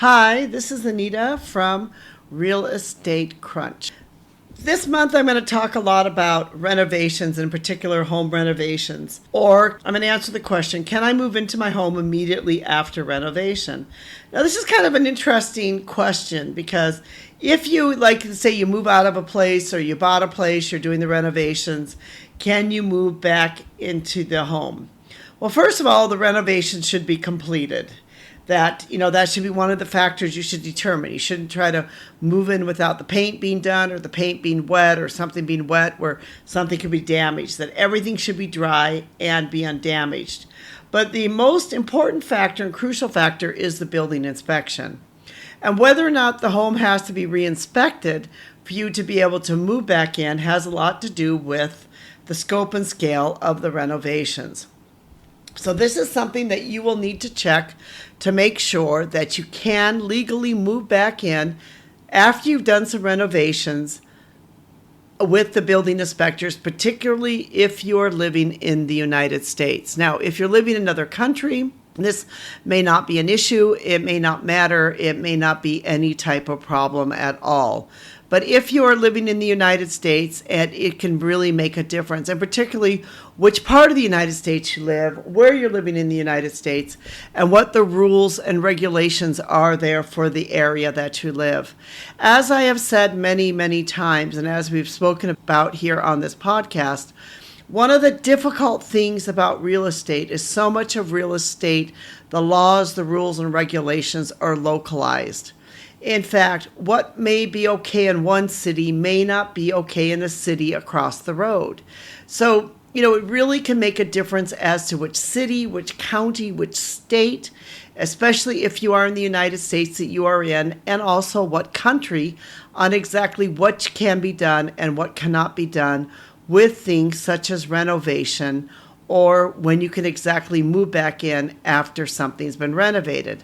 Hi, this is Anita from Real Estate Crunch. This month I'm going to talk a lot about renovations, in particular home renovations. Or I'm going to answer the question, can I move into my home immediately after renovation? Now this is kind of an interesting question because if you, like say you move out of a place or you bought a place, you're doing the renovations, can you move back into the home? Well, first of all, the renovation should be completed. That should be one of the factors you should determine. You shouldn't try to move in without the paint being done or the paint being wet or something being wet where something could be damaged. That everything should be dry and be undamaged. But the most important factor and crucial factor is the building inspection. And whether or not the home has to be re-inspected for you to be able to move back in has a lot to do with the scope and scale of the renovations. So this is something that you will need to check to make sure that you can legally move back in after you've done some renovations with the building inspectors, particularly if you're living in the United States. Now, if you're living in another country, this may not be an issue. It may not matter. It may not be any type of problem at all. But if you are living in the United States, and it can really make a difference, and particularly which part of the United States you live, where you're living in the United States, and what the rules and regulations are there for the area that you live. As I have said many, many times, and as we've spoken about here on this podcast, one of the difficult things about real estate is so much of real estate, the laws, the rules, and regulations are localized. In fact, what may be okay in one city may not be okay in a city across the road. So, it really can make a difference as to which city, which county, which state, especially if you are in the United States that you are in, and also what country, on exactly what can be done and what cannot be done with things such as renovation, or when you can exactly move back in after something's been renovated.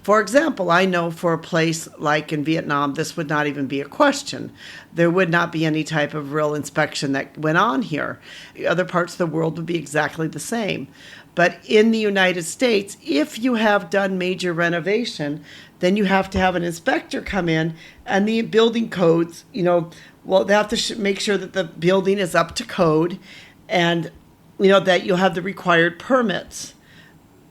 For example, I know for a place like in Vietnam, this would not even be a question. There would not be any type of real inspection that went on here. Other parts of the world would be exactly the same. But in the United States, if you have done major renovation, then you have to have an inspector come in, and the building codes, they have to make sure that the building is up to code, and that you'll have the required permits.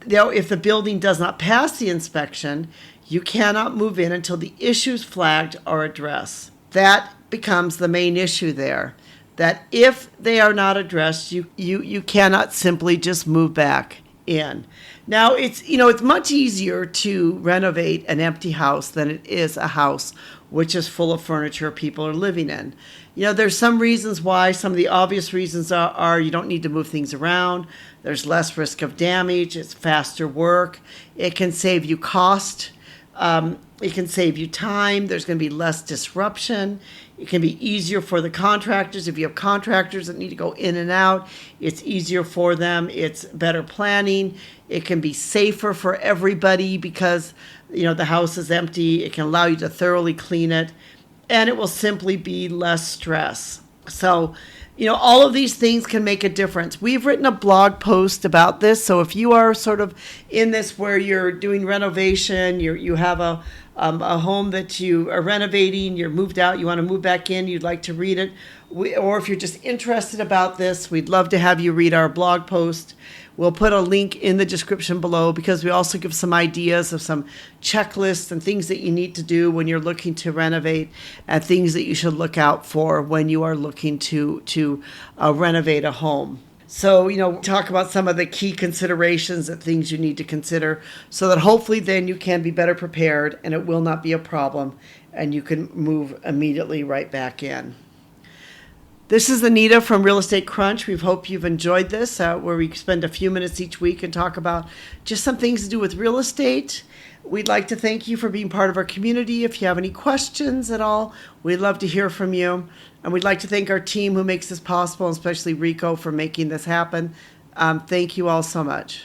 If the building does not pass the inspection, you cannot move in until the issues flagged are addressed. That becomes the main issue there. That if they are not addressed, you cannot simply just move back in. Now, it's much easier to renovate an empty house than it is a house which is full of furniture people are living in. There's some reasons why. Some of the obvious reasons are you don't need to move things around. There's less risk of damage. It's faster work. It can save you cost. It can save you time. There's going to be less disruption. It can be easier for the contractors. If you have contractors that need to go in and out, it's easier for them. It's better planning. It can be safer for everybody because, the house is empty. It can allow you to thoroughly clean it, and it will simply be less stress. So, all of these things can make a difference. We've written a blog post about this. So if you are sort of in this where you're doing renovation, you have a home that you are renovating, you're moved out, you want to move back in, you'd like to read it, or if you're just interested about this, we'd love to have you read our blog post. We'll put a link in the description below because we also give some ideas of some checklists and things that you need to do when you're looking to renovate and things that you should look out for when you are looking to renovate a home. So, talk about some of the key considerations and things you need to consider so that hopefully then you can be better prepared and it will not be a problem and you can move immediately right back in. This is Anita from Real Estate Crunch. We hope you've enjoyed this, where we spend a few minutes each week and talk about just some things to do with real estate. We'd like to thank you for being part of our community. If you have any questions at all, we'd love to hear from you. And we'd like to thank our team who makes this possible, especially Rico for making this happen. Thank you all so much.